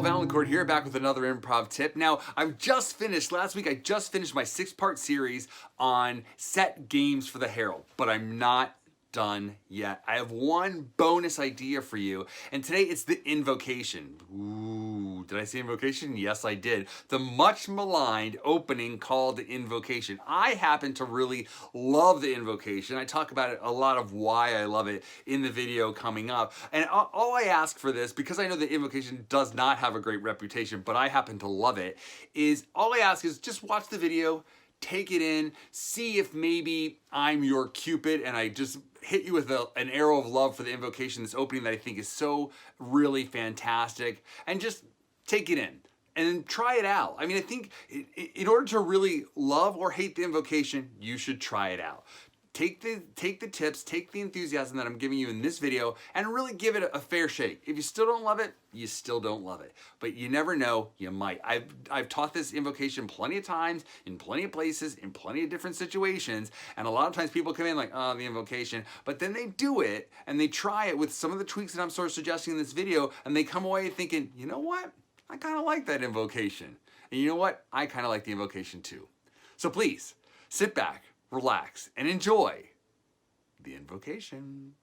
Paul Vaillancourt here, back with another improv tip. Now, last week I just finished my 6-part series on set games for the Herald, but I'm not done yet. I have one bonus idea for you, and today it's the Invocation. Ooh, did I say Invocation? Yes, I did. The much maligned opening called the Invocation. I happen to really love the Invocation. I talk about it a lot of why I love it in the video coming up. And all I ask for this, because I know the Invocation does not have a great reputation, but I happen to love it, is all I ask is just watch the video, take it in, see if maybe I'm your Cupid and I just hit you with an arrow of love for the Invocation, this opening that I think is so really fantastic, and just take it in and then try it out. I mean, I think in order to really love or hate the Invocation, you should try it out. Take the tips, take the enthusiasm that I'm giving you in this video, and really give it a fair shake. If you still don't love it, you still don't love it. But you never know, you might. I've taught this Invocation plenty of times, in plenty of places, in plenty of different situations, and a lot of times people come in like, oh, the Invocation, but then they do it, and they try it with some of the tweaks that I'm sort of suggesting in this video, and they come away thinking, you know what? I kind of like that Invocation. And you know what? I kind of like the Invocation too. So please, sit back, relax, and enjoy the Invocation.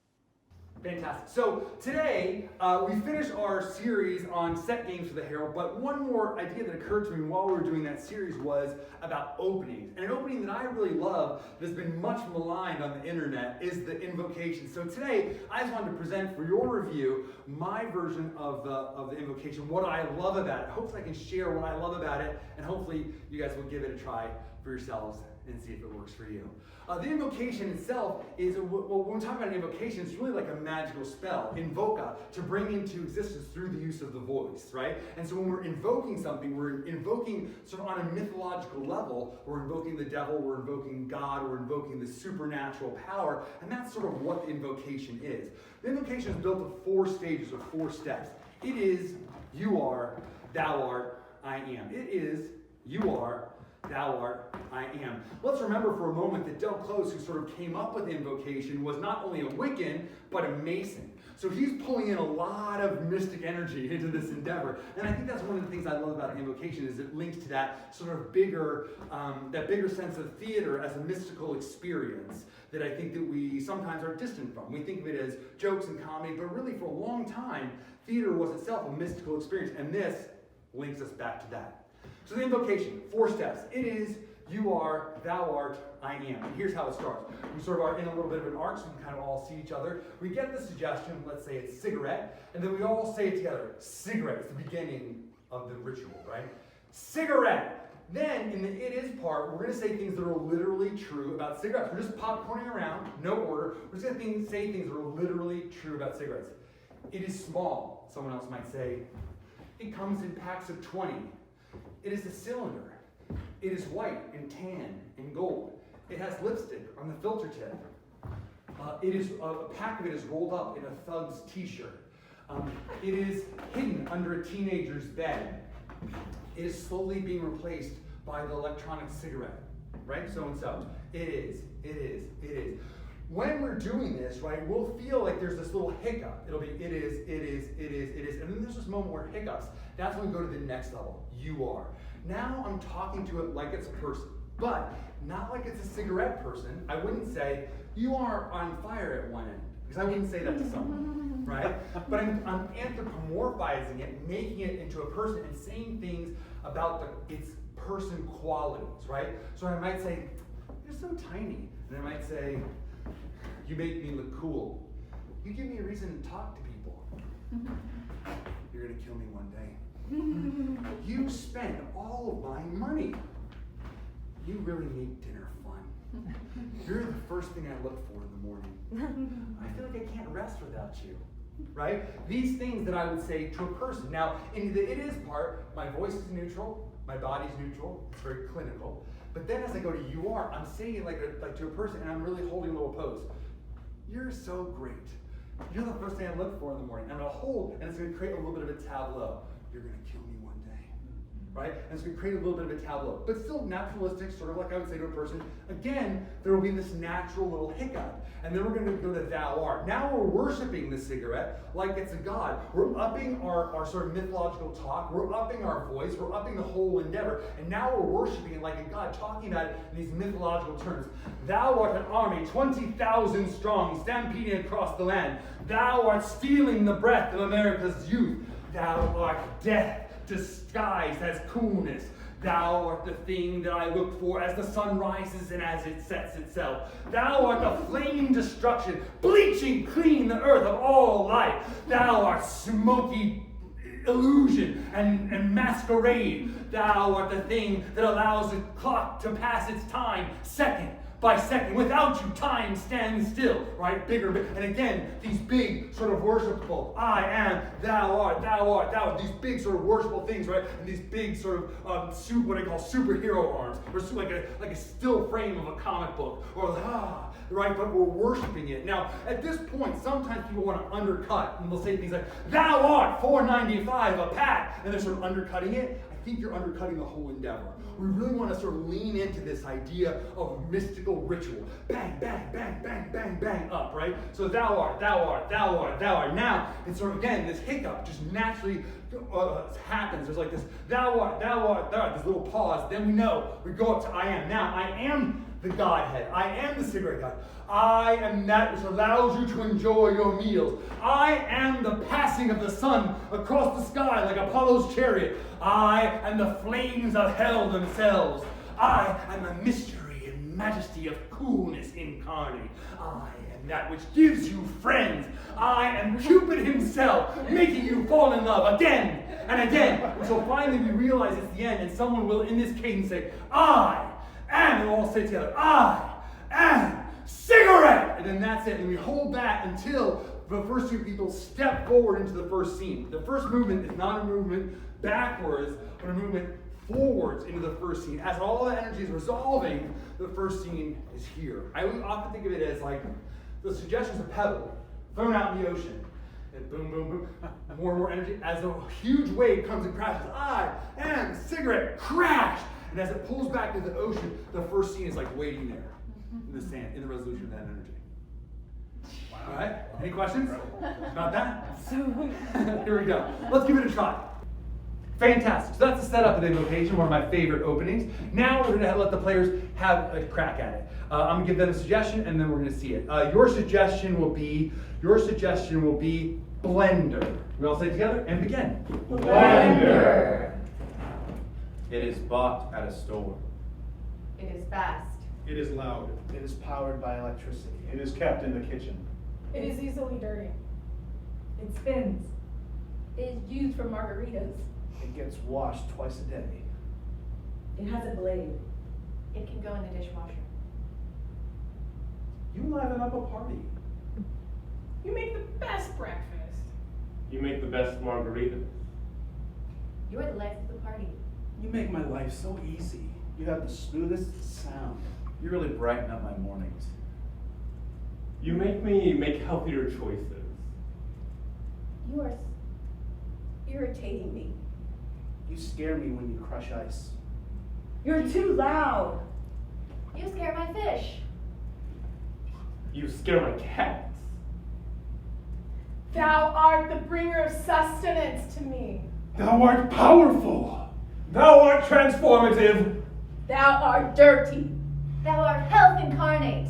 Fantastic. So today, we finished our series on set games for the Herald, but one more idea that occurred to me while we were doing that series was about openings. And an opening that I really love that's been much maligned on the internet is the Invocation. So today, I just wanted to present for your review my version of the Invocation, what I love about it. Hopefully I can share what I love about it, and hopefully you guys will give it a try for yourselves and see if it works for you. The Invocation itself is, well, when we talk about an invocation, it's really like a magical spell, invoca, to bring into existence through the use of the voice, right? And so when we're invoking something, we're invoking sort of on a mythological level. We're invoking the devil, we're invoking God, we're invoking the supernatural power, and that's sort of what the Invocation is. The Invocation is built of 4 stages or 4 steps. It is, you are, thou art, I am. It is, you are, thou art, I am. Let's remember for a moment that Del Close, who sort of came up with Invocation, was not only a Wiccan, but a Mason. So he's pulling in a lot of mystic energy into this endeavor. And I think that's one of the things I love about Invocation, is it links to that sort of bigger sense of theater as a mystical experience that I think that we sometimes are distant from. We think of it as jokes and comedy, but really for a long time, theater was itself a mystical experience. And this links us back to that. So the Invocation, 4 steps. It is, you are, thou art, I am. And here's how it starts. We sort of are in a little bit of an arc, so we can kind of all see each other. We get the suggestion, let's say it's cigarette, and then we all say it together. Cigarette. It's the beginning of the ritual, right? Cigarette. Then, in the it is part, we're going to say things that are literally true about cigarettes. We're just popcorning around, no order. We're just going to say things that are literally true about cigarettes. It is small. Someone else might say, it comes in packs of 20. It is a cylinder. It is white and tan and gold. It has lipstick on the filter tip. It is a pack of it is rolled up in a thug's t-shirt. It is hidden under a teenager's bed. It is slowly being replaced by the electronic cigarette, right? So and so. It is, it is, it is. When we're doing this, right, we'll feel like there's this little hiccup. It'll be it is, it is, it is, it is. And then there's this moment where it hiccups. That's when we go to the next level. You are. Now I'm talking to it like it's a person, but not like it's a cigarette person. I wouldn't say, you are on fire at one end, because I wouldn't say that to someone, right? But I'm anthropomorphizing it, making it into a person and saying things about its person qualities, right? So I might say, you're so tiny. And I might say, you make me look cool. You give me a reason to talk to people. You're gonna kill me one day. You spend all of my money. You really make dinner fun. You're the first thing I look for in the morning. I feel like I can't rest without you. Right? These things that I would say to a person. Now, in the it is part, my voice is neutral, my body's neutral, it's very clinical. But then as I go to you are, I'm saying it like to a person, and I'm really holding a little pose. You're so great. You're the first thing I look for in the morning. I'm gonna hold, and it's gonna create a little bit of a tableau. You're gonna kill me one day. right? And so we create a little bit of a tableau, but still naturalistic, sort of like I would say to a person. Again, there will be this natural little hiccup. And then we're going to go to thou art. Now we're worshiping the cigarette like it's a god. We're upping our sort of mythological talk. We're upping our voice. We're upping the whole endeavor. And now we're worshiping it like a god, talking about it in these mythological terms. Thou art an army, 20,000 strong, stampeding across the land. Thou art stealing the breath of America's youth. Thou art death, disguised as coolness. Thou art the thing that I look for as the sun rises and as it sets itself. Thou art the flaming destruction, bleaching clean the earth of all life. Thou art smoky illusion and masquerade. Thou art the thing that allows the clock to pass its time second by second. Without you, time stands still, right? Bigger, and again, these big sort of worshipful, I am, thou art, thou art, thou art, these big sort of worshipful things, right? And these big sort of, what I call superhero arms, or like a still frame of a comic book, or right? But we're worshiping it. Now, at this point, sometimes people want to undercut, and they'll say things like, thou art $4.95 a pack, and they're sort of undercutting it. I think you're undercutting the whole endeavor. We really want to sort of lean into this idea of mystical ritual. Bang, bang, bang, bang, bang, bang, up, right? So thou art, thou art, thou art, thou art. Now, it's sort of, again, this hiccup just naturally happens. There's like this, thou art, thou art, thou art, this little pause. Then we know, we go up to I am. Now, I am the Godhead. I am the cigarette god. I am that which allows you to enjoy your meals. I am the passing of the sun across the sky like Apollo's chariot. I am the flames of hell themselves. I am the mystery and majesty of coolness incarnate. I am that which gives you friends. I am Cupid himself, making you fall in love again and again, until finally we realize it's the end, and someone will, in this cadence, say, I am, and we'll all say together, I am cigarette! And then that's it. And we hold that until the first two people step forward into the first scene. The first movement is not a movement backwards, but a movement forwards into the first scene. As all the energy is resolving, the first scene is here. I often think of it as like the suggestions of pebble thrown out in the ocean. And boom, boom, boom, more and more energy. As a huge wave comes and crashes, I am cigarette, crash! And as it pulls back to the ocean, the first scene is like waiting there in the sand, in the resolution of that energy. Wow. All right? Any questions about that? Here we go. Let's give it a try. Fantastic. So that's the setup of the Invocation, one of my favorite openings. Now we're going to let the players have a crack at it. I'm going to give them a suggestion, and then we're going to see it. Your suggestion will be blender. We all say it together and begin. Blender. It is bought at a store. It is fast. It is loud. It is powered by electricity. It is kept in the kitchen. It is easily dirty. It spins. It is used for margaritas. It gets washed twice a day. It has a blade. It can go in the dishwasher. You liven up a party. You make the best breakfast. You make the best margaritas. You are the life of the party. You make my life so easy. You have the smoothest sound. You really brighten up my mornings. You make me make healthier choices. You are irritating me. You scare me when you crush ice. You're too loud. You scare my fish. You scare my cats. Thou art the bringer of sustenance to me. Thou art powerful. Thou art transformative. Thou art dirty. Thou art health incarnate.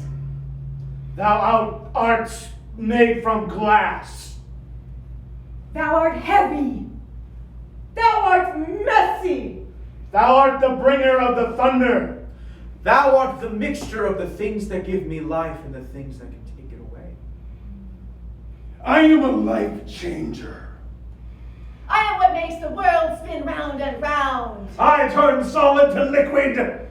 Thou art made from glass. Thou art heavy. Thou art messy. Thou art the bringer of the thunder. Thou art the mixture of the things that give me life and the things that can take it away. I am a life changer. I am what makes the world spin round and round. I turn solid to liquid.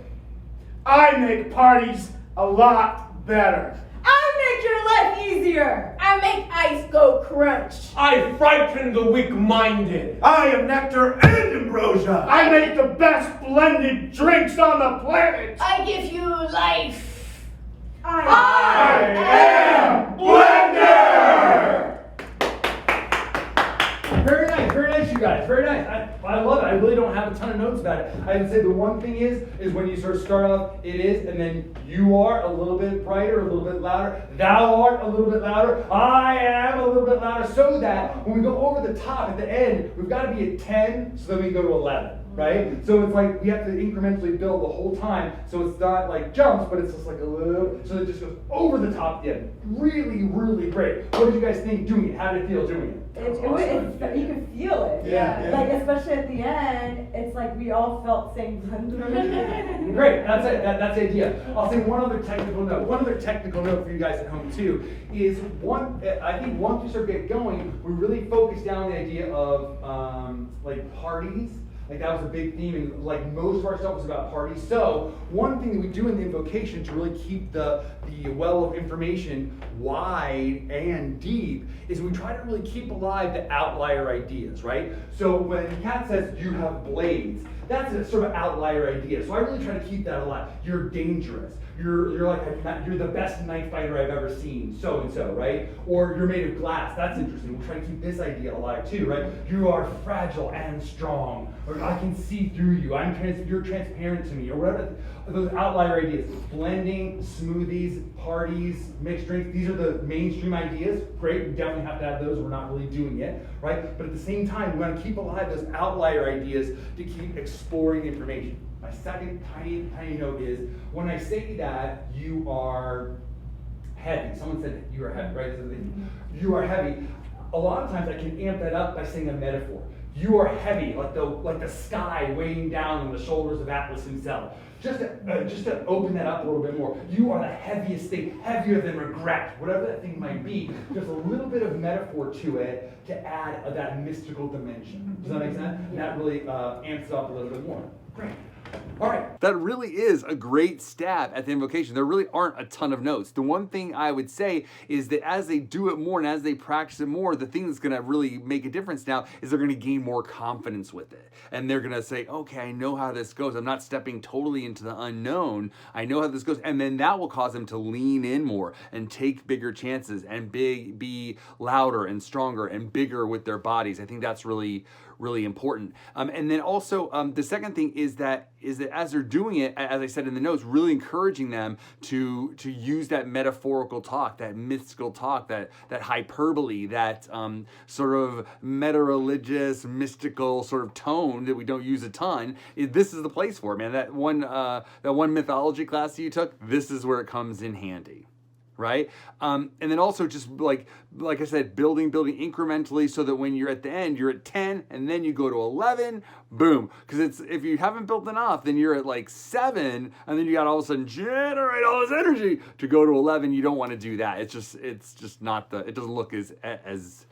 I make parties a lot better. I make your life easier. I make ice go crunch. I frighten the weak-minded. I am nectar and ambrosia. I make the best blended drinks on the planet. I give you life. I am Blender! very nice, you guys, very nice. I love it. I really don't have a ton of notes about it. I would say the one thing is when you sort of start off, it is, and then you are a little bit brighter, a little bit louder. Thou art a little bit louder. I am a little bit louder, so that when we go over the top at the end, we've got to be at 10, so then we go to 11. Right? So it's like we have to incrementally build the whole time, so it's not like jumps, but it's just like a little, so it just goes over the top at the end. Really, really great. What did you guys think doing it? How did it feel doing it? You can feel it. Yeah. Like, especially at the end, it's like we all felt same thunder. Great, that's it. That's the idea. I'll say one other technical note. One other technical note for you guys at home too is I think once we start getting going, we really focus down the idea of like parties. Like that was a big theme, and like most of our stuff was about parties. So one thing that we do in the invocation to really keep the well of information wide and deep is we try to really keep alive the outlier ideas, right? So when Kat says you have blades, that's a sort of outlier idea. So I really try to keep that alive. You're dangerous. You're the best knife fighter I've ever seen, so and so, right? Or you're made of glass. That's interesting. We'll try to keep this idea alive too, right? You are fragile and strong, or I can see through you. You're transparent to me, or whatever. Those outlier ideas, blending, smoothies, parties, mixed drinks. These are the mainstream ideas. Great. We definitely have to add those. We're not really doing it, right? But at the same time, we want to keep alive those outlier ideas to keep exploring the information. My second tiny note is when I say that you are heavy, someone said you are heavy, right? So you are heavy. A lot of times I can amp that up by saying a metaphor. You are heavy, like the sky weighing down on the shoulders of Atlas himself. Just to open that up a little bit more. You are the heaviest thing, heavier than regret, whatever that thing might be. Just a little bit of metaphor to it to add that mystical dimension. Does that make sense? And that really amps it up a little bit more. Great. All right. That really is a great stab at the invocation. There really aren't a ton of notes. The one thing I would say is that as they do it more and as they practice it more, the thing that's going to really make a difference now is they're going to gain more confidence with it. And they're going to say, okay, I know how this goes. I'm not stepping totally into the unknown. I know how this goes. And then that will cause them to lean in more and take bigger chances and be louder and stronger and bigger with their bodies. I think that's really important. And then also the second thing is that as they're doing it, as I said in the notes, really encouraging them to use that metaphorical talk, that mystical talk, that hyperbole, that sort of meta-religious, mystical sort of tone that we don't use a ton. This is the place for it, man. That one mythology class that you took, this is where it comes in handy. Right? And then also just like I said, building incrementally so that when you're at the end, you're at 10 and then you go to 11, boom. Because if you haven't built enough, then you're at like 7 and then you got all of a sudden generate all this energy to go to 11. You don't want to do that. It's just not it doesn't look as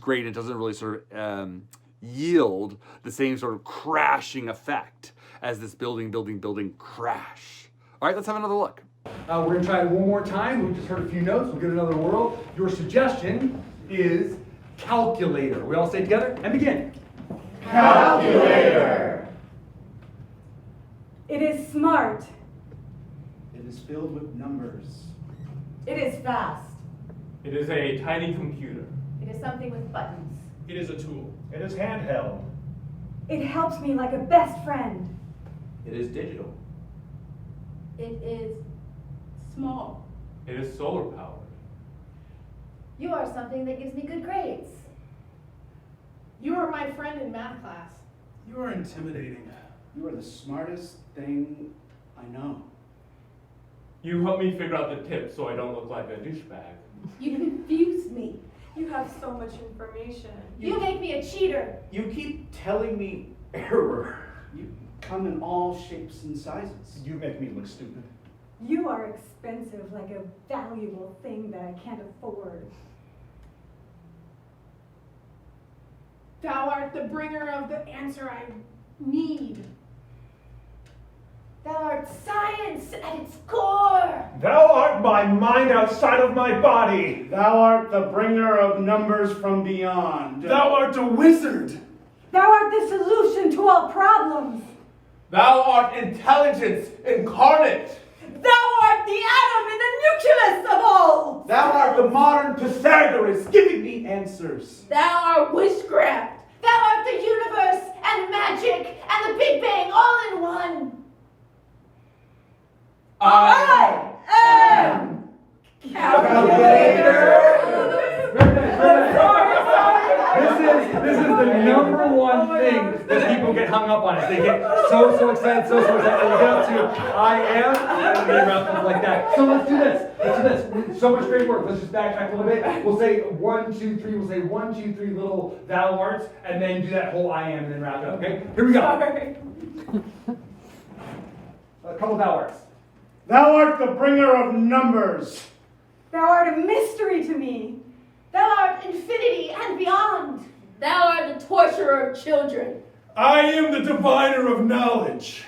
great. It doesn't really sort of yield the same sort of crashing effect as this building crash. All right, let's have another look. We're going to try it one more time. We just heard a few notes. We'll get another whirl. Your suggestion is calculator. We all say it together and begin. Calculator. It is smart. It is filled with numbers. It is fast. It is a tiny computer. It is something with buttons. It is a tool. It is handheld. It helps me like a best friend. It is digital. It is small. It is solar powered. You are something that gives me good grades. You are my friend in math class. You are intimidating. You are the smartest thing I know. You help me figure out the tips so I don't look like a douchebag. You confuse me. You have so much information. You make me a cheater. You keep telling me error. You come in all shapes and sizes. You make me look stupid. You are expensive, like a valuable thing that I can't afford. Thou art the bringer of the answer I need. Thou art science at its core. Thou art my mind outside of my body. Thou art the bringer of numbers from beyond. Thou art a wizard. Thou art the solution to all problems. Thou art intelligence incarnate. Thou art the atom in the nucleus of all. Thou art the modern Pythagoras giving me answers. Thou art witchcraft. magic, and the Big Bang all in one. I am calculator. This is the number one thing that people get hung up on. Is they get so excited, so excited. And you get up to I am, and they wrap up like that. So let's do this. So much great work. Let's just backtrack a little bit. We'll say 1, 2, 3. We'll say 1, 2, 3 little thou arts, and then do that whole I am, and then wrap it up. Okay? Here we go. A couple thou arts. Thou art the bringer of numbers. Thou art a mystery to me. Thou art infinity and beyond. Thou art the torturer of children. I am the diviner of knowledge.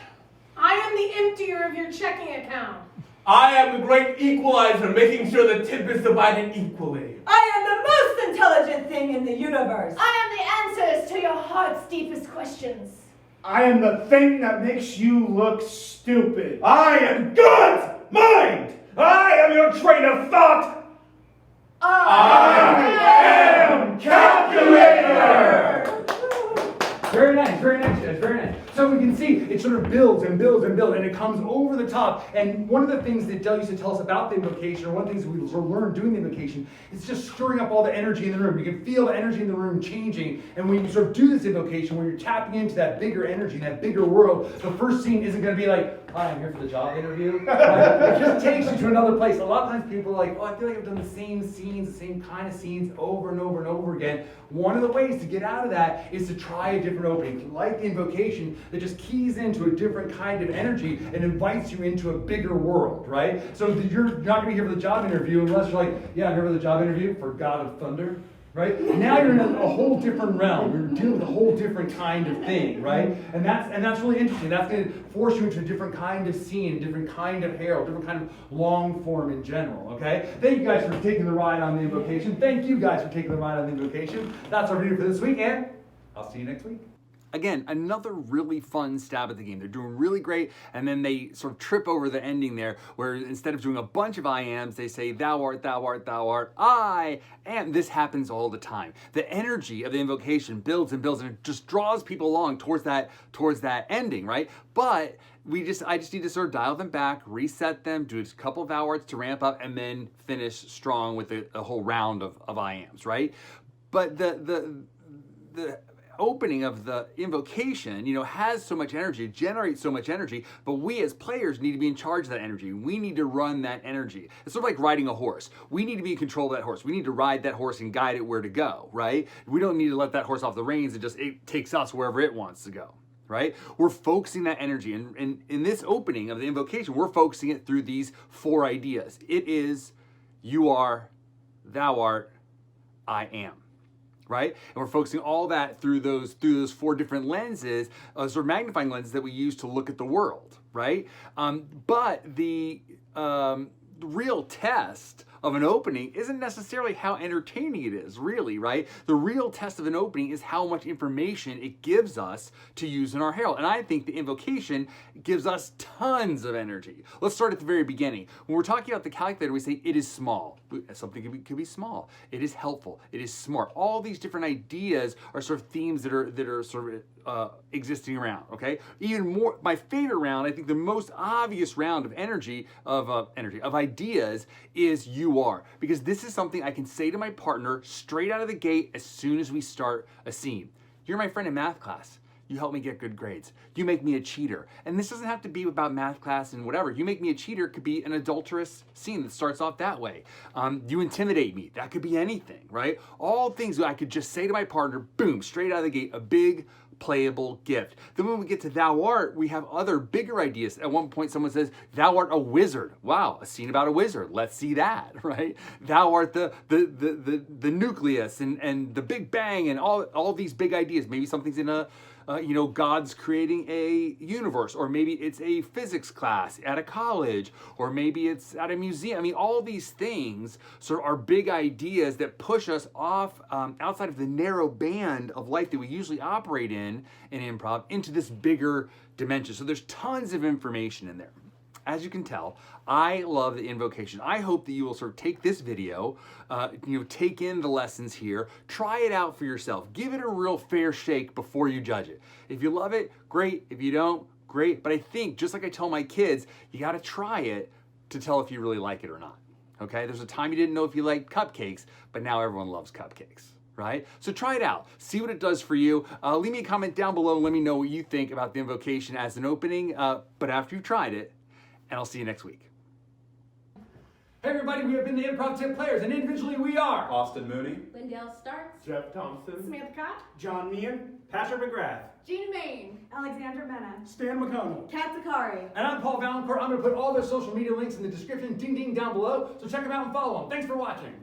I am the emptier of your checking account. I am the great equalizer, making sure the tip is divided equally. I am the most intelligent thing in the universe. I am the answers to your heart's deepest questions. I am the thing that makes you look stupid. I am God's mind. I am your train of thought. I am calculator. Very nice, guys, very nice. So we can see it sort of builds and builds and builds, and it comes over the top. And one of the things that Del used to tell us about the invocation, or one of the things we sort of learned doing the invocation, is just stirring up all the energy in the room. You can feel the energy in the room changing. And when you sort of do this invocation, when you're tapping into that bigger energy, that bigger world, the first scene isn't going to be like, hi, I'm here for the job interview. It just takes you to another place. A lot of times people are like, oh, I feel like I've done the same scenes, the same kind of scenes over and over and over again. One of the ways to get out of that is to try a different opening, like the invocation, that just keys into a different kind of energy and invites you into a bigger world, right? So you're not going to be here for the job interview unless you're like, yeah, I'm here for the job interview for God of Thunder. Right? Now you're in a whole different realm. You're dealing with a whole different kind of thing, right? And that's really interesting. That's going to force you into a different kind of scene, a different kind of herald, different kind of long form in general, okay? Thank you guys for taking the ride on the invocation. Thank you guys for taking the ride on the invocation. That's our video for this week, and I'll see you next week. Again, another really fun stab at the game. They're doing really great, and then they sort of trip over the ending there, where instead of doing a bunch of I ams, they say, thou art, thou art, thou art, I am. This happens all the time. The energy of the invocation builds and builds, and it just draws people along towards that ending, right? But I just need to sort of dial them back, reset them, do a couple of thou arts to ramp up, and then finish strong with a whole round of I ams, right? But the opening of the invocation, has so much energy, generates so much energy, but we as players need to be in charge of that energy. We need to run that energy. It's sort of like riding a horse. We need to be in control of that horse. We need to ride that horse and guide it where to go, right? We don't need to let that horse off the reins and it takes us wherever it wants to go, right? We're focusing that energy. And in this opening of the invocation, we're focusing it through these 4 ideas. It is, you are, thou art, I am. Right? And we're focusing all that through those 4 different lenses, sort of magnifying lenses that we use to look at the world, right? But the real test of an opening isn't necessarily how entertaining it is, really, right? The real test of an opening is how much information it gives us to use in our herald. And I think the invocation gives us tons of energy. Let's start at the very beginning. When we're talking about the calculator, we say it is small. Something could be small. It is helpful. It is smart. All these different ideas are sort of themes that are sort of existing around, okay? Even more, my favorite round, I think the most obvious round of of ideas is you are. Because this is something I can say to my partner straight out of the gate as soon as we start a scene. You're my friend in math class. You help me get good grades. You make me a cheater. And this doesn't have to be about math class and whatever. You make me a cheater could be an adulterous scene that starts off that way. You intimidate me. That could be anything, right? All things that I could just say to my partner, boom, straight out of the gate, a big playable gift. Then when we get to thou art, we have other bigger ideas. At one point someone says, thou art a wizard. Wow, a scene about a wizard. Let's see that, right? Thou art the nucleus and the Big Bang and all these big ideas. Maybe something's in a God's creating a universe, or maybe it's a physics class at a college, or maybe it's at a museum. I mean, all these things sort of are big ideas that push us off outside of the narrow band of life that we usually operate in improv into this bigger dimension. So there's tons of information in there. as you can tell, I love the Invocation. I hope that you will sort of take this video, take in the lessons here, try it out for yourself. Give it a real fair shake before you judge it. If you love it, great. If you don't, great. But I think, just like I tell my kids, you got to try it to tell if you really like it or not. Okay? There's a time you didn't know if you liked cupcakes, but now everyone loves cupcakes. Right? So try it out. See what it does for you. Leave me a comment down below and let me know what you think about the Invocation as an opening, but after you've tried it, and I'll see you next week. Hey everybody, we have been the Improv Tip Players, and individually we are Austin Mooney. Lindell Starks. Jeff Thompson. Samantha Cott. John Meehan. Patrick McGrath. Gina Main. Alexandra Mena. Stan McConnell. Kat Zakari. And I'm Paul Vaillancourt. I'm going to put all their social media links in the description, ding ding, down below, so check them out and follow them. Thanks for watching.